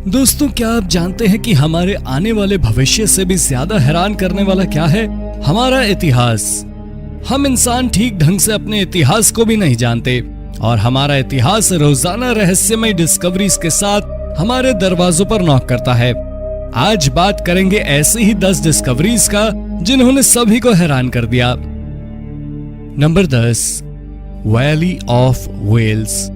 दोस्तों, क्या आप जानते हैं कि हमारे आने वाले भविष्य से भी ज्यादा हैरान करने वाला क्या है? हमारा इतिहास। हम इंसान ठीक ढंग से अपने इतिहास को भी नहीं जानते और हमारा इतिहास रोजाना रहस्यमय डिस्कवरीज के साथ हमारे दरवाजों पर नॉक करता है। आज बात करेंगे ऐसे ही 10 डिस्कवरीज का जिन्होंने सभी को हैरान कर दिया। Number 10, valley of whales.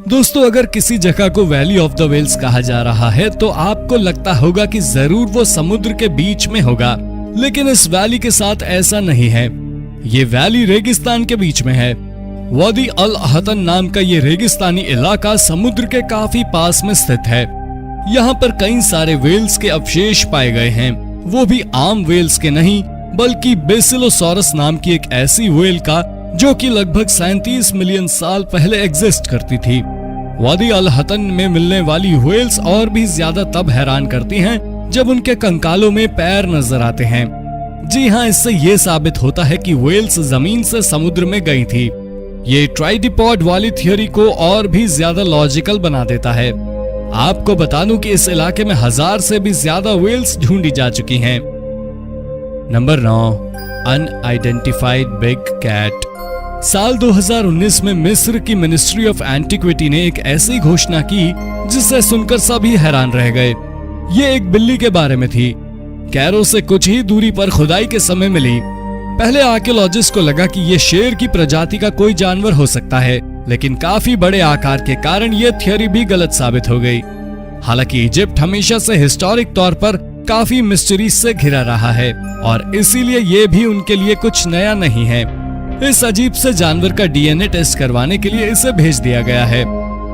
दोस्तों, अगर किसी जगह को वैली ऑफ द व्हेल्स कहा जा रहा है तो आपको लगता होगा कि जरूर वो समुद्र के बीच में होगा, लेकिन इस वैली के साथ ऐसा नहीं है। ये वैली रेगिस्तान के बीच में है। वादी अल अहतन नाम का ये रेगिस्तानी इलाका समुद्र के काफी पास में स्थित है। यहाँ पर कई सारे व्हेल्स के अवशेष पाए गए हैं, वो भी आम व्हेल्स के नहीं बल्कि बेसिलोसॉरस नाम की एक ऐसी व्हेल का जो कि लगभग 37 मिलियन साल पहले एग्जिस्ट करती थी। वादी अल हतन में मिलने वाली व्हेल्स और भी ज्यादा तब हैरान करती हैं जब उनके कंकालों में पैर नजर आते हैं। जी हाँ, इससे ये साबित होता है कि व्हेल्स जमीन से समुद्र में गई थी। ये ट्राइडिपॉड वाली थियोरी को और भी ज्यादा लॉजिकल बना देता है। आपको बता दूं कि इस इलाके में 1000 से भी ज्यादा व्हेल्स ढूंढी जा चुकी हैं। Number 9, unidentified big cat. साल 2019 में मिस्र की मिनिस्ट्री ऑफ एंटिक्विटी ने एक ऐसी घोषणा की जिसे सुनकर सभी हैरान रह गए। ये एक बिल्ली के बारे में थी। कैरो से कुछ ही दूरी पर खुदाई के समय मिली। पहले आर्कियोलॉजिस्ट को लगा कि ये शेर की प्रजाति का कोई जानवर हो सकता है, लेकिन काफी बड़े आकार के कारण ये थियोरी भी गलत साबित हो गई। हालांकि इजिप्ट हमेशा से हिस्टोरिक तौर पर काफी मिस्ट्रीज से घिरा रहा है और इसीलिए ये भी उनके लिए कुछ नया नहीं है। इस अजीब से जानवर का डीएनए टेस्ट करवाने के लिए इसे भेज दिया गया है।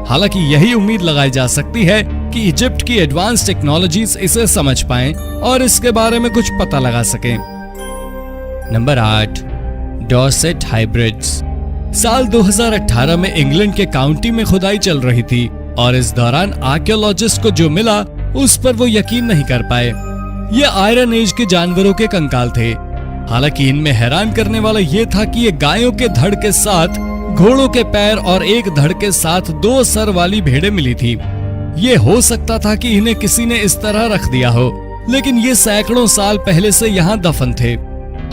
हालांकि यही उम्मीद लगाई जा सकती है कि इजिप्ट की एडवांस टेक्नोलॉजीज इसे समझ पाएं और इसके बारे में कुछ पता लगा सकें। Number 8, Dorset hybrids. साल 2018 में इंग्लैंड के काउंटी में खुदाई चल रही थी और इस दौरान आर्कियोलॉजिस्ट को जो मिला उस पर वो यकीन नहीं कर पाए। ये आयरन एज के जानवरों के कंकाल थे। हालांकि इनमें हैरान करने वाला ये था कि ये गायों के धड़ के साथ घोड़ों के पैर और एक धड़ के साथ 2 सर वाली भेड़ें मिली थी। ये हो सकता था कि इन्हें किसी ने इस तरह रख दिया हो, लेकिन ये सैकड़ों साल पहले से यहाँ दफन थे।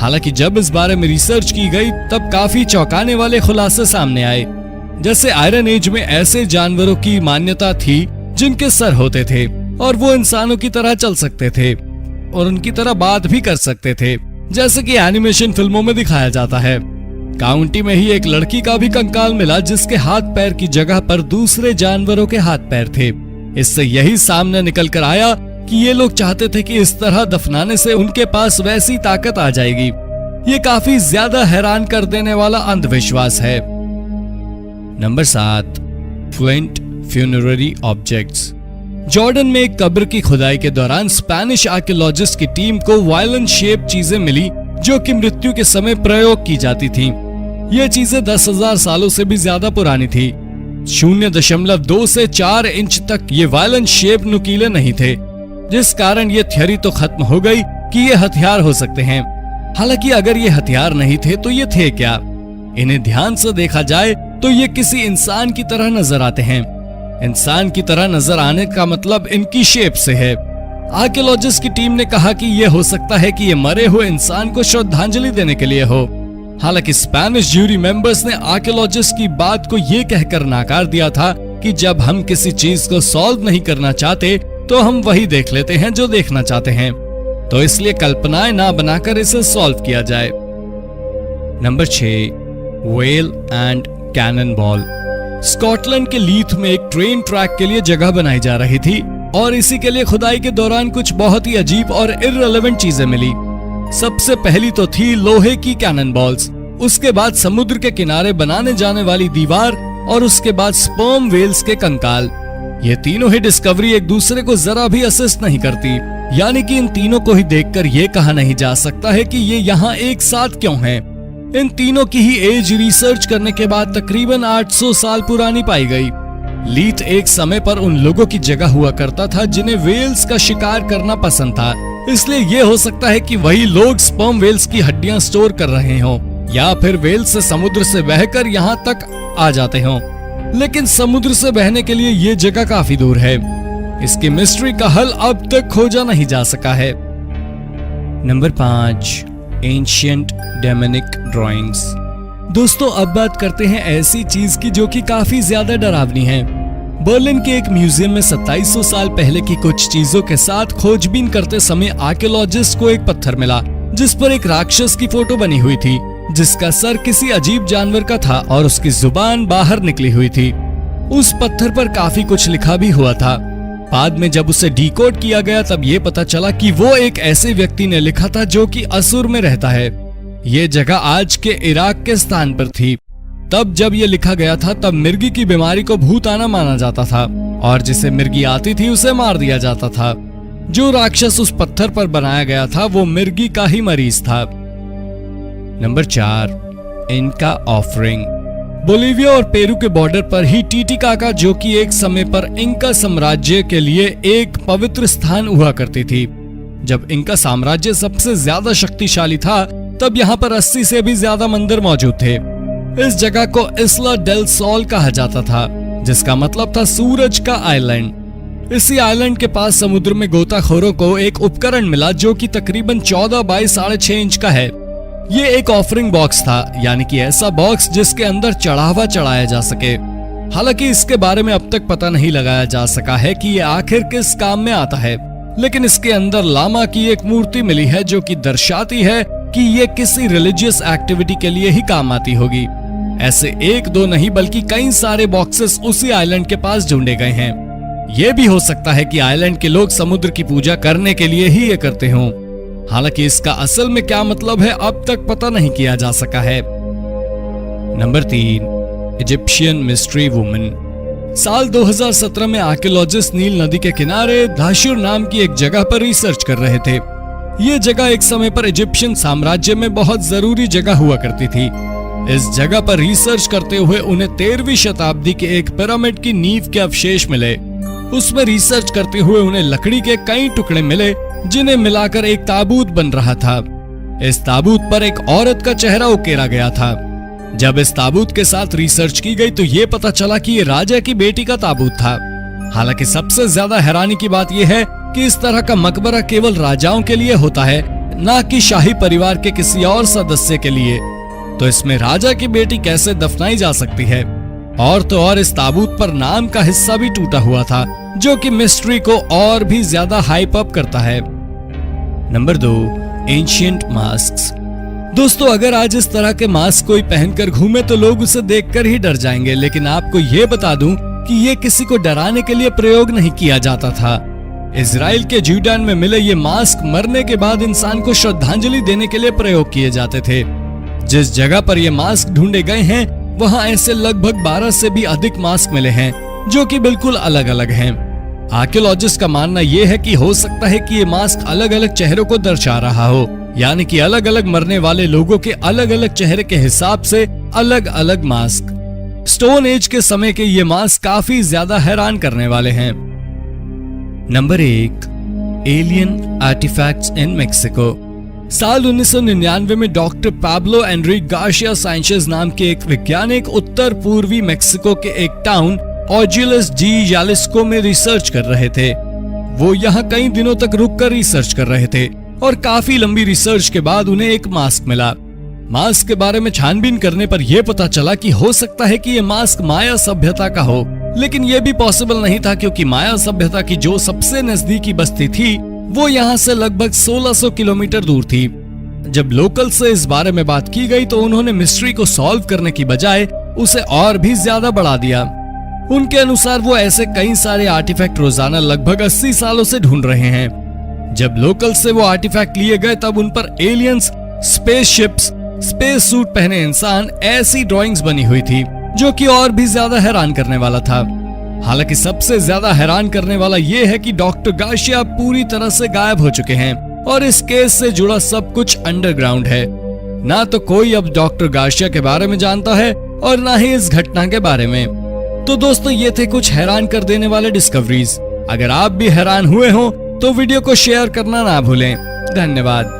हालांकि जब इस बारे में रिसर्च की गई तब काफी चौंकाने वाले खुलासे सामने आए। जैसे आयरन एज में ऐसे जानवरों की मान्यता थी जिनके सर होते थे और वो इंसानों की तरह चल सकते थे और उनकी तरह बात भी कर सकते थे, जैसे कि एनिमेशन फिल्मों में दिखाया जाता है। काउंटी में ही एक लड़की का भी कंकाल मिला जिसके हाथ पैर की जगह पर दूसरे जानवरों के हाथ पैर थे। इससे यही सामने निकल कर आया कि ये लोग चाहते थे कि इस तरह दफनाने से उनके पास वैसी ताकत आ जाएगी। ये काफी ज्यादा हैरान कर देने वाला अंधविश्वास है। Number 7, flint funerary objects. Jordan में एक कब्र की खुदाई के दौरान स्पेनिश आर्कियोलॉजिस्ट की टीम को वायलेंट शेप चीजें मिली जो कि मृत्यु के समय प्रयोग की जाती थीं। ये चीजें 10,000 सालों से भी ज्यादा पुरानी थी। 0.2 से 4 इंच तक ये वायलेंट शेप नुकीले नहीं थे, जिस कारण ये थियोरी तो खत्म हो गई कि ये हथियार हो सकते हैं। हालांकि अगर ये हथियार नहीं थे तो ये थे क्या? इन्हें ध्यान से देखा जाए तो ये किसी इंसान की तरह नजर आते हैं। इंसान की तरह नजर आने का मतलब इनकी शेप से है। आर्कियोलॉजिस्ट की टीम ने कहा कि यह हो सकता है कि ये मरे हुए इंसान को श्रद्धांजलि देने के लिए हो। हालांकि स्पेनिश ज्यूरी मेंबर्स ने आर्कियोलॉजिस्ट की बात को ये कहकर नकार दिया था कि जब हम किसी चीज को सॉल्व नहीं करना चाहते तो हम वही देख लेते हैं जो देखना चाहते हैं, तो इसलिए कल्पनाएं ना बनाकर इसे सॉल्व किया जाए। Number 6, whale and cannonball. Scotland के लीथ में एक ट्रेन ट्रैक के लिए जगह बनाई जा रही थी और इसी के लिए खुदाई के दौरान कुछ बहुत ही अजीब और इररिलेवेंट चीजें मिली। सबसे पहली तो थी लोहे की कैनन बॉल्स, उसके बाद समुद्र के किनारे बनाने जाने वाली दीवार और उसके बाद स्पर्म व्हेल्स के कंकाल। ये तीनों ही डिस्कवरी एक दूसरे को जरा भी असिस्ट नहीं करती, यानी कि इन तीनों को ही देखकर ये कहा नहीं जा सकता है कि ये यहाँ एक साथ क्यों हैं। इन तीनों की ही एज रिसर्च करने के बाद तकरीबन 800 साल पुरानी पाई गई। लीथ एक समय पर उन लोगों की जगह हुआ करता था जिन्हें व्हेल्स का शिकार करना पसंद था, इसलिए ये हो सकता है कि वही लोग स्पर्म व्हेल्स की हड्डियां स्टोर कर रहे हों या फिर व्हेल्स से समुद्र से बहकर यहाँ तक आ जाते हों। लेकिन समुद्र से बहने के लिए ये जगह काफी दूर है, इसकी मिस्ट्री का हल अब तक खोजा नहीं जा सका है। Number 5, ancient demonic drawings. दोस्तों अब बात करते हैं ऐसी चीज की जो कि काफी ज्यादा डरावनी है। बर्लिन के एक म्यूजियम में 2700 साल पहले की कुछ चीजों के साथ खोजबीन करते समय आर्कियोलॉजिस्ट को एक पत्थर मिला जिस पर एक राक्षस की फोटो बनी हुई थी, जिसका सर किसी अजीब जानवर का था और उसकी जुबान बाहर निकली हुई थी। उस पत्थर पर काफी कुछ लिखा भी हुआ था। बाद में जब उसे डिकोड किया गया तब ये पता चला कि वो एक ऐसे व्यक्ति ने लिखा था जो कि असुर में रहता है। ये जगह आज के इराक के स्थान पर थी। तब जब ये लिखा गया था तब मिर्गी की बीमारी को भूत आना माना जाता था और जिसे मिर्गी आती थी उसे मार दिया जाता था। जो राक्षस उस पत्थर पर बनाया गया था वो मिर्गी का ही मरीज था। नंबर 4, इनका ऑफरिंग। बोलिविया और पेरू के बॉर्डर पर ही टिटिकाका, जो कि एक समय पर इंका साम्राज्य के लिए एक पवित्र स्थान हुआ करती थी। जब इंका साम्राज्य सबसे ज्यादा शक्तिशाली था तब यहाँ पर 80 से भी ज्यादा मंदिर मौजूद थे। इस जगह को इस्ला डेल सोल कहा जाता था, जिसका मतलब था सूरज का आइलैंड। इसी आइलैंड के पास समुद्र में गोताखोरों को एक उपकरण मिला जो कि तकरीबन 14 बाई 6.5 इंच का है। ये एक ऑफरिंग बॉक्स था, यानी कि ऐसा बॉक्स जिसके अंदर चढ़ावा चढ़ाया जा सके। हालांकि इसके बारे में अब तक पता नहीं लगाया जा सका है कि ये आखिर किस काम में आता है, लेकिन इसके अंदर लामा की एक मूर्ति मिली है जो कि दर्शाती है कि ये किसी रिलीजियस एक्टिविटी के लिए ही काम आती होगी। ऐसे एक दो नहीं बल्कि कई सारे बॉक्सेस उसी आइलैंड के पास ढूंढे गए हैं। ये भी हो सकता है कि आइलैंड के लोग समुद्र की पूजा करने के लिए ही ये करते हों। हालांकि इसका असल में क्या मतलब है अब तक पता नहीं किया जा सका है। Number 3, Egyptian mystery woman. साल 2017 में आर्कियोलॉजिस्ट नील नदी के किनारे दाशुर नाम की एक जगह पर रिसर्च कर रहे थे। ये जगह एक समय पर इजिप्शियन साम्राज्य में बहुत जरूरी जगह हुआ करती थी। इस जगह पर रिसर्च करते हुए उन्हें 13वीं शताब्दी के एक पिरामिड की नींव के अवशेष मिले। उसमें रिसर्च करते हुए उन्हें लकड़ी के कई टुकड़े मिले जिन्हें मिलाकर एक ताबूत बन रहा था। इस ताबूत पर एक औरत का चेहरा उकेरा गया था। जब इस ताबूत के साथ रिसर्च की गई तो ये पता चला कि ये राजा की बेटी का ताबूत था। हालांकि सबसे ज्यादा हैरानी की बात यह है कि इस तरह का मकबरा केवल राजाओं के लिए होता है, न कि शाही परिवार के किसी और सदस्य के लिए। तो इसमें राजा की बेटी कैसे दफनाई जा सकती है? और तो और इस ताबूत पर नाम का हिस्सा भी टूटा हुआ था, जो कि मिस्ट्री को और भी ज्यादा हाइप अप करता है। Number 2, ancient masks. दोस्तों अगर आज इस तरह के मास्क कोई पहनकर घूमे तो लोग उसे देखकर ही डर जाएंगे, लेकिन आपको ये बता दूं कि ये किसी को डराने के लिए प्रयोग नहीं किया जाता था। इजराइल के जूडान में मिले ये मास्क मरने के बाद इंसान को श्रद्धांजलि देने के लिए प्रयोग किए जाते थे। जिस जगह पर ये मास्क ढूंढे गए हैं वहाँ ऐसे लगभग 12 से भी अधिक मास्क मिले हैं जो कि बिल्कुल अलग अलग हैं। आर्कियोलॉजिस्ट का मानना यह है कि हो सकता है कि ये मास्क अलग अलग चेहरों को दर्शा रहा हो, यानी कि अलग अलग मरने वाले लोगों के अलग अलग चेहरे के हिसाब से अलग अलग मास्क। स्टोन एज के समय के ये मास्क काफी ज्यादा हैरान करने वाले हैं। Number 1, alien artifacts in Mexico. साल 1999 में doctor Pablo Enrique Garcia Sanchez नाम के एक वैज्ञानिक उत्तर पूर्वी मेक्सिको के एक टाउन ऑर्जिलस डी यालिस्को में रिसर्च कर रहे थे। वो यहाँ कई दिनों तक रुककर रिसर्च कर रहे थे और काफी लंबी रिसर्च के बाद उन्हें एक मास्क मिला। मास्क के बारे में छानबीन करने पर यह पता चला कि हो सकता है कि यह मास्क माया सभ्यता का हो, लेकिन यह भी पॉसिबल नहीं था क्योंकि माया सभ्यता की जो सबसे नजदीकी बस्ती थी वो यहाँ से लगभग 1600 किलोमीटर दूर थी। जब लोकल से इस बारे में बात की गई तो उन्होंने मिस्ट्री को सॉल्व करने की बजाय उसे और भी ज्यादा बढ़ा दिया। उनके अनुसार वो ऐसे कई सारे आर्टिफैक्ट रोजाना लगभग 80 सालों से ढूंढ रहे हैं। जब लोकल से वो आर्टिफैक्ट लिए गए तब उन पर एलियंस, स्पेसशिप्स, स्पेस सूट पहने इंसान, ऐसी ड्राइंग्स बनी हुई थी जो कि और भी ज्यादा हैरान करने वाला था। हालांकि सबसे ज्यादा हैरान करने वाला ये है कि डॉक्टर गार्सिया पूरी तरह से गायब हो चुके हैं और इस केस से जुड़ा सब कुछ अंडरग्राउंड है। ना तो कोई अब डॉक्टर गार्सिया के बारे में जानता है और ना ही इस घटना के बारे में। तो दोस्तों ये थे कुछ हैरान कर देने वाले डिस्कवरीज। अगर आप भी हैरान हुए हो तो वीडियो को शेयर करना ना भूलें। धन्यवाद।